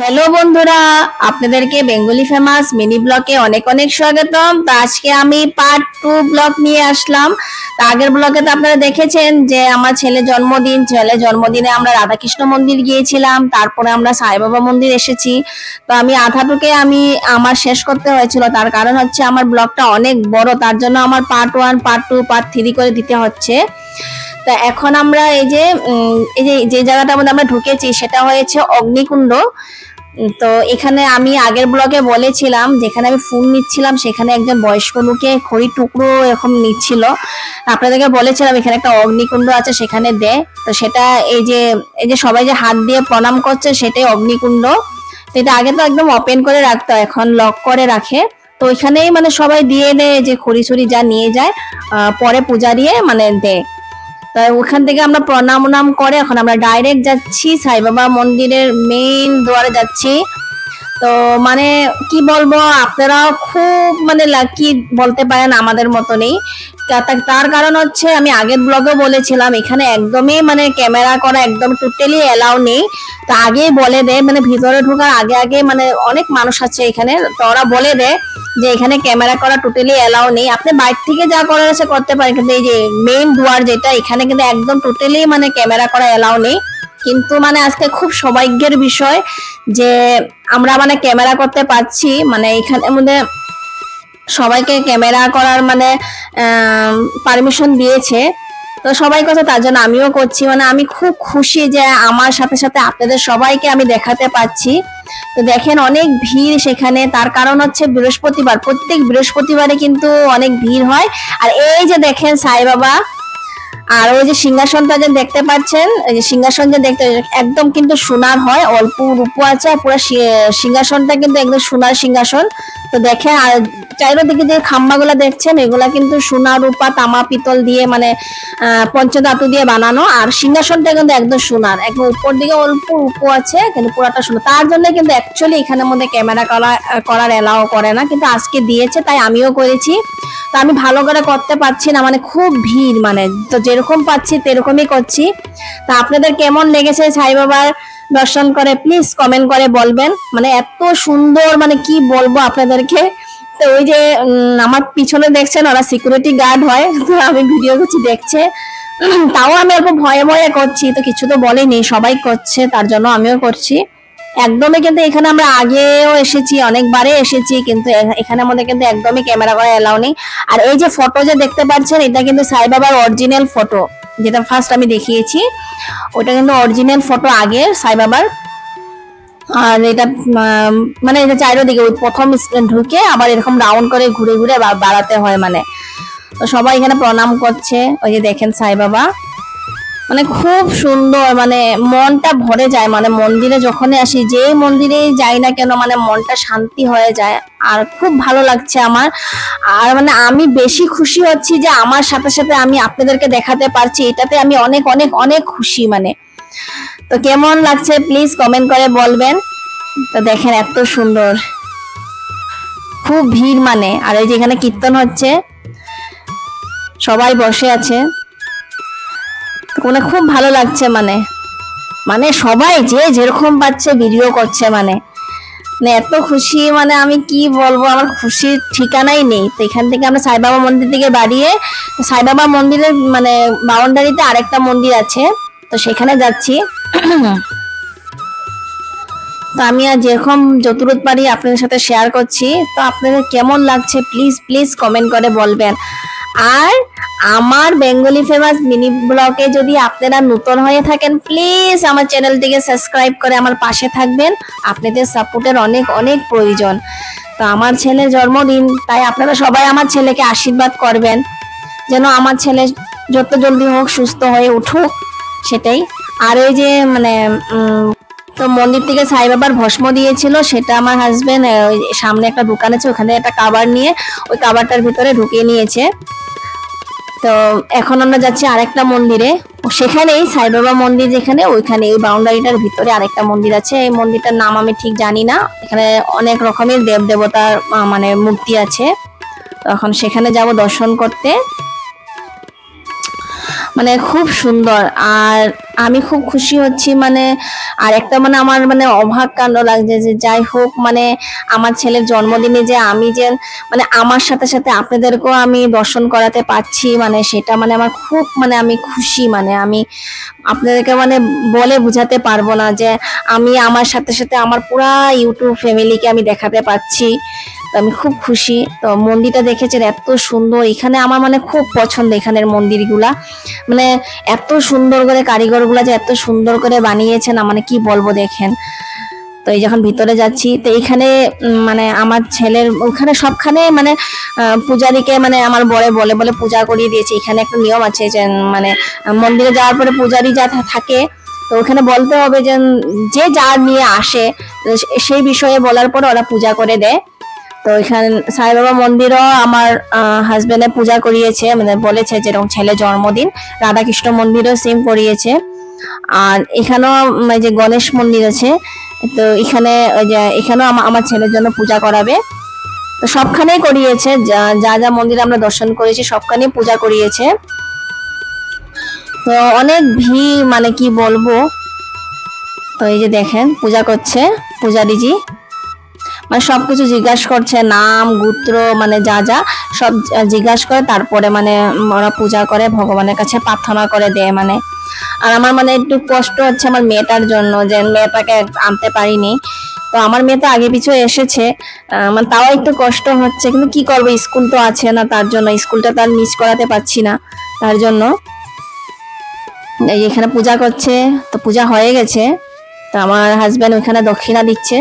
Hello বন্ধুরা, আপনাদেরকে Bengali famous mini ব্লগে অনেক অনেক স্বাগতম। তো আজকে আমি পার্ট 2 ব্লগ নিয়ে আসলাম। তো আগের ব্লগে তো আপনারা দেখেছেন যে আমার ছেলে জন্মদিনে আমরা রাধাকৃষ্ণ মন্দির গিয়েছিলাম, তারপরে আমরা সাই বাবা মন্দির এসেছি। তো আমি আধাটুকে আমার শেষ করতে হয়েছিল, তার কারণ হচ্ছে আমার ব্লগটা অনেক বড়, তার জন্য আমার পার্ট 1 পার্ট 2 পার্ট 3 করে দিতে হচ্ছে। তা এখন আমরা যে জায়গাটার মধ্যে আমরা ঢুকেছি সেটা হয়েছে অগ্নিকুণ্ড। তো এখানে আমি আগের ব্লগে বলেছিলাম যেখানে আমি ফুল নিচ্ছিলাম সেখানে একজন বয়স্ক লোকে খড়ি টুকরো এরকম নিচ্ছিল। আপনাদেরকে বলেছিলাম এখানে একটা অগ্নিকুণ্ড আছে, সেখানে দেয়। তো সেটা এই যে সবাই যে হাত দিয়ে প্রণাম করছে সেটাই অগ্নিকুণ্ড। তো এটা আগে তো একদম ওপেন করে রাখতো, এখন লক করে রাখে। তো ওইখানেই মানে সবাই দিয়ে দেয়, যে খড়ি ছড়ি যা নিয়ে যায় পরে পূজারিয়ে মানে দেয়। তাই ওখান থেকে আমরা প্রণাম করে এখন আমরা ডাইরেক্ট যাচ্ছি সাই বাবা মন্দিরের মেইন দুয়ারে যাচ্ছি। তো মানে কি বলবো, আপনারা খুব মানে লাকি বলতে পারেন আমাদের মতনই। তার কারণ হচ্ছে আমি আগের ব্লগে বলেছিলাম এখানে একদমই মানে ক্যামেরা করা একদম টোটালি এলাও নেই। তো আগেই বলে দেয়, মানে ভিতরে ঢোকার আগে আগে মানে অনেক মানুষ আছে এখানে, তো ওরা বলে দেয় যে এখানে ক্যামেরা করা টোটালি এলাও নেই। আপনি বাইরে থেকে যা করার আছে করতে পারেন, কিন্তু এই যে মেইন দুয়ার যেটা এখানে কিন্তু একদম টোটালি মানে ক্যামেরা করা এলাও নেই। কিন্তু মানে আজকে খুব সৌভাগ্যের বিষয় যে আমরা মানে ক্যামেরা করতে পারছি, মানে এখানের মধ্যে সবাইকে ক্যামেরা করার মানে পারমিশন দিয়েছে। তো সবাই কথা তার জন্য আমিও করছি, মানে আমি খুব খুশি যে আমার সাথে সাথে আপনাদের সবাইকে আমি দেখাতে পাচ্ছি। তো দেখেন অনেক ভিড় সেখানে, তার কারণ হচ্ছে বৃহস্পতিবার, প্রত্যেক বৃহস্পতিবারে কিন্তু অনেক ভিড় হয়। আর এই যে দেখেন সাই বাবা, আর ওই যে সিংহাসনটা যে দেখতে পাচ্ছেন, এই যে সিংহাসন যে দেখতে একদম কিন্তু সোনার হয়, অল্প রূপো আছে, আর পুরো সিংহাসনটা কিন্তু একদম সোনার সিংহাসন। তো দেখেন আর চারিদিকে যে খাম্বাগুলা দেখছেন এগুলা কিন্তু সোনা রূপা তামা পিতল দিয়ে মানে পঞ্চধাতু দিয়ে বানানো, আর সিংহাসনটা কিন্তু একদম সোনার, একদম উপর দিকে অল্প রূপো আছে কিন্তু পুরাটা সোনা। তার জন্য কিন্তু অ্যাকচুয়ালি এখানের মধ্যে ক্যামেরা করার এলাও করে না, কিন্তু আজকে দিয়েছে তাই আমিও করেছি। তো আমি ভালো করে করতে পারছি না, মানে খুব ভিড়, মানে তো যেরকম পাচ্ছি তেরকমই করছি। তা আপনাদের কেমন লেগেছে সাই বাবার দর্শন করে প্লিজ কমেন্ট করে বলবেন, মানে এত সুন্দর, মানে কি বলবো আপনাদেরকে। তো ওই যে আমার পিছনে দেখছেন ওরা সিকিউরিটি গার্ড হয়, তো আমি ভিডিও করছি দেখছে, তাও আমি অল্প ভয়ে ভয়ে করছি, তো কিছু তো বলেনি, সবাই করছে তার জন্য আমিও করছি। একদমই কিন্তু এখানে আমরা আগেও এসেছি, অনেকবারে এসেছি, কিন্তু এখানে মধ্যে কিন্তু একদমই ক্যামেরা করা এলাও নেই। আর এই যে ফটো যে দেখতে পাচ্ছেন এটা কিন্তু সাই বাবার অরিজিনাল ফটো, যেটা ফার্স্ট আমি দেখিয়েছি ওটা কিন্তু অরিজিনাল ফটো আগে সাই বাবার। আর এটা মানে এটা চারিদিকে প্রথম ঢুকে আবার এরকম রাউন্ড করে ঘুরে ঘুরে বাড়াতে হয়, মানে তো সবাই এখানে প্রণাম করছে। ওই যে দেখেন সাই বাবা, মানে খুব সুন্দর, মানে মনটা ভরে যায়, মানে মন্দিরে যখনই আসি, যে মন্দিরে যাই না কেন মানে মনটা শান্তি হয়ে যায়, আর খুব ভালো লাগছে আমার। আর মানে আমি বেশি খুশি হচ্ছি যে আমার সাথে সাথে আমি আপনাদেরকে দেখাতে পারছি, এটাতে আমি অনেক অনেক অনেক খুশি। মানে তো কেমন লাগছে প্লিজ কমেন্ট করে বলবেন। তো দেখেন এত সুন্দর, খুব ভিড় মানে। আর এই যে এখানে কীর্তন হচ্ছে, সবাই বসে আছে, মানে খুব ভালো লাগছে। মানে মানে সবাই যে যেরকম পাচ্ছে ভিডিও করছে, মানে মানে এত খুশি, মানে আমি কি বলবো, আমার খুশির ঠিকানাই নেই। তো এখান থেকে আমরা সাই বাবা মন্দির থেকে বাড়িয়ে সাই বাবা মন্দিরের মানে বাউন্ডারিতে আরেকটা মন্দির আছে, তো সেখানে যাচ্ছি। তো আমি আর যেরকম যতটুকু পারি আপনাদের সাথে শেয়ার করছি। তো আপনাদের কেমন লাগছে প্লিজ প্লিজ কমেন্ট করে বলবেন। আর আমার বেঙ্গলি ফেমাস মিনি ব্লগে যদি আপনারা নতুন হয়ে থাকেন প্লিজ আমার চ্যানেলটিকে সাবস্ক্রাইব করে আমার পাশে থাকবেন, আপনাদের সাপোর্টের অনেক অনেক প্রয়োজন। তো আমার ছেলের জন্মদিন, তাই আপনারা সবাই আমার ছেলেকে আশীর্বাদ করবেন যেন আমার ছেলে যত জলদি হোক সুস্থ হয়ে উঠুক, সেটাই। আর ওই যে মানে তো মন্দির থেকে সাই বাবার ভস্ম দিয়েছিল, সেটা আমার হাজবেন্ড সামনে একটা দোকান আছে ওখানে একটা কাবার নিয়ে ওই কাবারটার ভিতরে ঢুকিয়ে নিয়েছে। তো এখন আমরা যাচ্ছি আরেকটা মন্দিরে, সেখানেই সাই বাবা মন্দির যেখানে, ওইখানে ওই বাউন্ডারিটার ভিতরে আরেকটা মন্দির আছে। এই মন্দিরটার নাম আমি ঠিক জানি না, এখানে অনেক রকমের দেব দেবতার মানে মূর্তি আছে। তো এখন সেখানে যাব দর্শন করতে। মানে খুব সুন্দর। আর আমি খুব খুশি হচ্ছি, মানে আর একটা মানে আমার মানে অবাক কাণ্ড লাগছে যে যাই হোক মানে আমার ছেলের জন্মদিনে যে আমি যে মানে আমার সাথে সাথে আপনাদেরকেও আমি দর্শন করাতে পারছি, মানে সেটা মানে আমার খুব মানে আমি খুশি, মানে আমি আপনাদেরকে মানে বলে বোঝাতে পারবো না যে আমি আমার সাথে সাথে আমার পুরা ইউটিউব ফ্যামিলিকে আমি দেখাতে পাচ্ছি। তো আমি খুব খুশি। তো মন্দিরটা দেখেছেন এত সুন্দর, এখানে আমার মানে খুব পছন্দ এখানের মন্দিরগুলা, মানে এত সুন্দর করে কারিগর গুলা যে এত সুন্দর করে বানিয়েছেন, মানে কি বলবো দেখেন। তো এই যখন ভিতরে যাচ্ছি তো এখানে মানে আমার ছেলের ওখানে সবখানে মানে পূজারীকে মানে আমার বলে বলে বলে পূজা করিয়ে দিয়েছে। এখানে একটা নিয়ম আছে যে মানে মন্দিরে যাওয়ার পরে পূজারী যা থাকে, তো ওখানে বলতে হবে যে যে যা নিয়ে আসে সেই বিষয়ে বলার পরে ওরা পূজা করে দেয়। তো এখানে সাই বাবা মন্দিরও আমার হাজবেন্ডে পূজা করিয়েছে, মানে বলেছে যেরকম ছেলে জন্মদিন। রাধাকৃষ্ণ মন্দিরও সেম করিয়েছে। আর এখানেও যে গণেশ মন্দির আছে, তো এখানে ওই যে এখানেও আমার ছেলের জন্য পূজা করাবে। তো সবখানেই করিয়েছে, যা যা মন্দির আমরা দর্শন করেছি সবখানেই পূজা করিয়েছে। তো অনেক ভিড়, মানে কি বলবো। তো এই যে দেখেন পূজা করছে পূজারীজি, মানে সবকিছু জিজ্ঞাসা করছে, নাম গোত্র মানে যা যা সব জিজ্ঞাসা করে, তারপরে মানে ওরা পূজা করে, ভগবানের কাছে প্রার্থনা করে দেয় মানে। আর আমার মানে একটু কষ্ট হচ্ছে আমার মেয়েটার জন্য, যে মেয়েটাকে আনতে পারিনি। তো আমার মেয়ে তো আগে পিছু এসেছে, মানে তাও একটু কষ্ট হচ্ছে, কিন্তু কি করবো, স্কুল তো আছে না, তার জন্য স্কুলটা তার মিস করাতে পারছি না, তার জন্য। এই এখানে পূজা করছে, তো পূজা হয়ে গেছে। তো আমার হাজবেন্ড ওইখানে দক্ষিণা দিচ্ছে,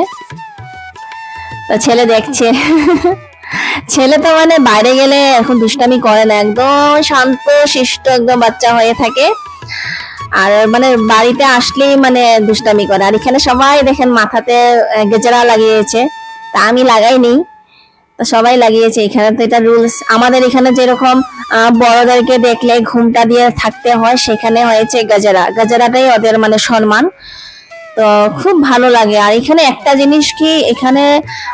তো ছেলে দেখছে। ছেলে তো মানে বাইরে গেলে এখন দুষ্টামি করে না, একদম শান্ত শিষ্ট একদম বাচ্চা হয়ে থাকে। আর মানে বাড়িতে আসলেই মানে দুষ্টামি করে। আর এখানে সবাই দেখেন মাথাতে গেজরা লাগিয়েছে, তা আমি লাগাইনি, তো সবাই লাগিয়েছে। এখানে তো এটা রুলস, আমাদের এখানে যেরকম বড়দেরকে দেখলে ঘুমটা দিয়ে থাকতে হয়, সেখানে হয়েছে গজরা, গজরাটাই ওদের মানে সম্মান। তো খুব ভালো লাগে। আর এখানে একটা জিনিস কি, এখানে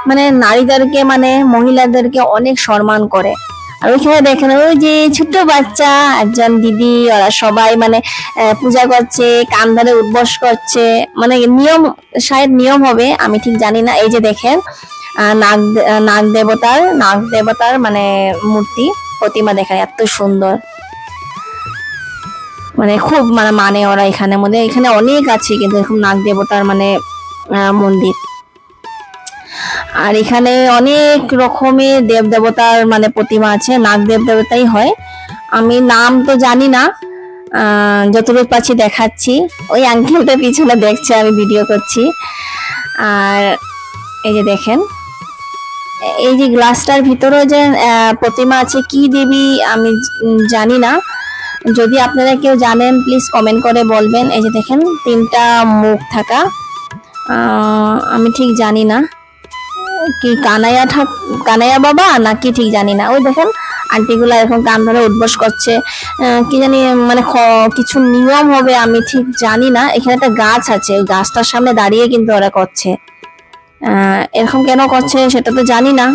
মানে নারীদেরকে মানে মহিলাদেরকে অনেক সম্মান করে। আর ওইখানে দেখেন ওই যে ছোট বাচ্চা একজন দিদি, ওরা সবাই মানে পূজা করছে, কান ধরে উদ্বস করছে, মানে নিয়ম, শায়দ নিয়ম হবে, আমি ঠিক জানি না। এই যে দেখেন নাগ দেবতার মানে মূর্তি প্রতিমা দেখেন এত সুন্দর, মানে খুব মানে ওরা এখানে মধ্যে এখানে অনেক আছে কিন্তু এরকম নাগ দেবতার মানে মন্দির। আর এখানে অনেক রকমের দেব দেবতার মানে প্রতিমা আছে, নাগ দেব দেবতাই হয়, আমি নাম তো জানি না, যতটুকু পাচ্ছি দেখাচ্ছি। ওই আঙ্কেলটা পিছনে দেখছে, আমি ভিডিও করছি। আর এই যে দেখেন এই যে গ্লাসটার ভিতরেও যে প্রতিমা আছে, কি দেবী আমি জানি না, যদি আপনারা কেউ জানেন প্লিজ কমেন্ট করে বলবেন। এই যে দেখেন তিনটা মুখ থাকা, আমি ঠিক জানি না কি কানাইয়া বাবা নাকি ঠিক জানি না। ওই দেখেন আন্টিগুলা এখন কান ধরে উঠবস করছে, কি জানি মানে কিছু নিয়ম হবে, আমি ঠিক জানি না। এখানে একটা গাছ আছে, ওই গাছটার সামনে দাঁড়িয়ে কিন্তু ওরা করছে, এরকম কেন করছে সেটা তো জানি না,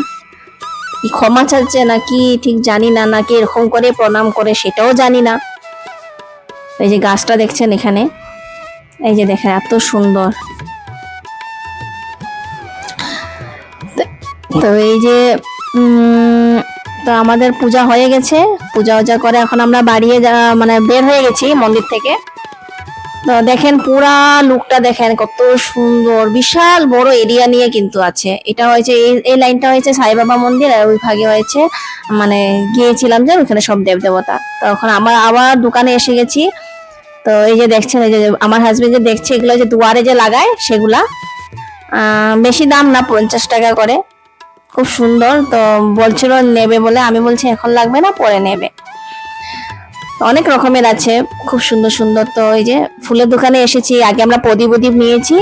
কি ক্ষমা চাচ্ছে নাকি ঠিক জানি না, নাকি এরকম করে প্রণাম করে সেটাও জানি না। এই যে গাছটা দেখছেন এখানে, এই যে দেখেন এত সুন্দর। তো এই যে তো আমাদের পূজা হয়ে গেছে, পূজা করে এখন আমরা মানে বের হয়ে গেছি মন্দির থেকে। তো দেখেন পুরা লুকটা দেখেন কত সুন্দর, বিশাল বড় এরিয়া নিয়ে কিন্তু আছে। এটা হয়েছে এই লাইনটা হয়েছে সাই বাবা মন্দির, আর ওই ভাগে হয়েছে মানে গিয়েছিলাম যে ওখানে সব দেব দেবতা। তো এখন আমরা আবার দোকানে এসে গেছি। তো এই যে দেখছেন, এই যে আমার হাজবেন্ড যে দেখছে, এগুলো যে দুয়ারে যে লাগায় সেগুলা, বেশি দাম না, 50 টাকা করে, খুব সুন্দর। তো বলছিল নেবে বলে, আমি বলছি এখন লাগবে না, পরে নেবে। অনেক রকমের আছে, খুব সুন্দর সুন্দর। তো এই যে ফুলের দোকানে এসেছি, আগে আমরা প্রদীপ নিয়েছি,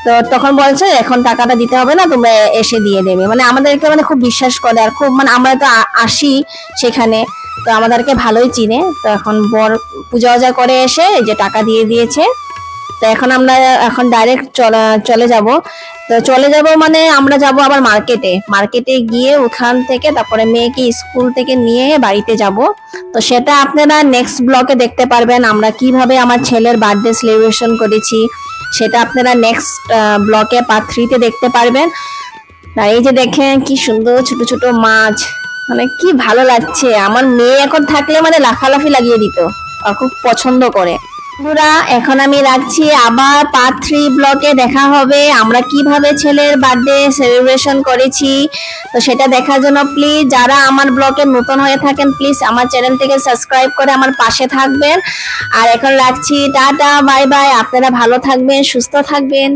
তো তখন বলছে এখন টাকাটা দিতে হবে না, তোমরা এসে দিয়ে দেবে, মানে আমাদেরকে মানে খুব বিশ্বাস করে। আর খুব মানে আমরা তো আসি সেখানে, তো আমাদেরকে ভালোই চিনে। তো এখন বর পূজা করে এসে এই যে টাকা দিয়ে দিয়েছে। তো এখন ডাইরেক্ট চলে যাব। তো চলে যাব মানে আমরা যাব আবার মার্কেটে গিয়ে ওখান থেকে তারপরে মেয়েকে স্কুল থেকে নিয়ে বাড়িতে যাব। তো সেটা আপনারা নেক্সট ব্লগে দেখতে পারবেন, আমরা কিভাবে আমার ছেলের বার্থডে সেলিব্রেশন করেছি সেটা আপনারা নেক্সট ব্লগে পার্ট 3 তে দেখতে পারবেন। আর এই যে দেখেন কি সুন্দর ছোট ছোট মাছ, মানে কি ভালো লাগছে। আমার মেয়ে এখন থাকলে মানে লাফালাফি লাগিয়ে দিত, আর খুব পছন্দ করে। বন্ধুরা এখন আমি রাখছি, আবার পার্ট 3 ব্লগে দেখা হবে আমরা কিভাবে ছেলের বার্থডে সেলিব্রেশন করেছি। তো সেটা দেখার জন্য প্লিজ যারা আমার ব্লগে নতুন হয়ে থাকেন প্লিজ আমার চ্যানেলটিকে সাবস্ক্রাইব করে আমার পাশে থাকবেন। আর এখন রাখছি, টাটা বাই বাই, আপনারা ভালো থাকবেন, সুস্থ থাকবেন।